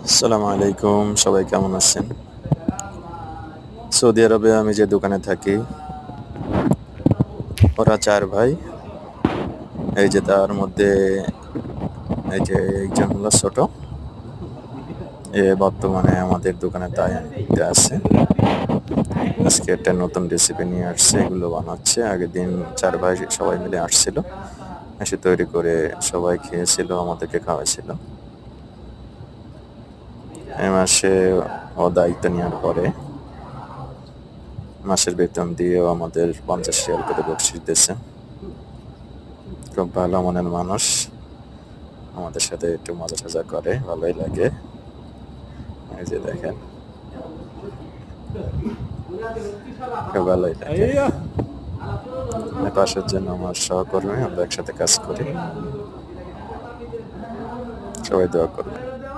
আসসালামু আলাইকুম, সবাই কেমন আছেন? সৌদি আরবে আমি যে দোকানে থাকি, ওরা ৪ ভাই। এই যে তার মধ্যে এই যে একজন হলো ছোট। বর্তমানে আমাদের দোকানে দায়িত্বে আছে। আজকে একটা নতুন রেসিপি নিয়ে আসছে, এগুলো বানাচ্ছে। আগের দিন ৪ ভাই সবাই মিলে আসছিল। এসে তৈরি করে সবাই খেয়েছিল, আমাদেরকে খাওয়াইছিল। এই মাসে ও দায়িত্ব নেওয়ার পরে মাসের বেতন দিয়েও আমাদের ৫০ রিয়াল করে বকশিশ দিয়েছে। খুব ভালো মনের মানুষ, আমাদের সাথে একটু মজা টজা করে, ভালোই লাগে। এই যে দেখেন, খুব ভালোই লাগে। পাশের জন্য আমার সহকর্মী, আমরা একসাথে কাজ করি। সবাই দোয়া করবেন।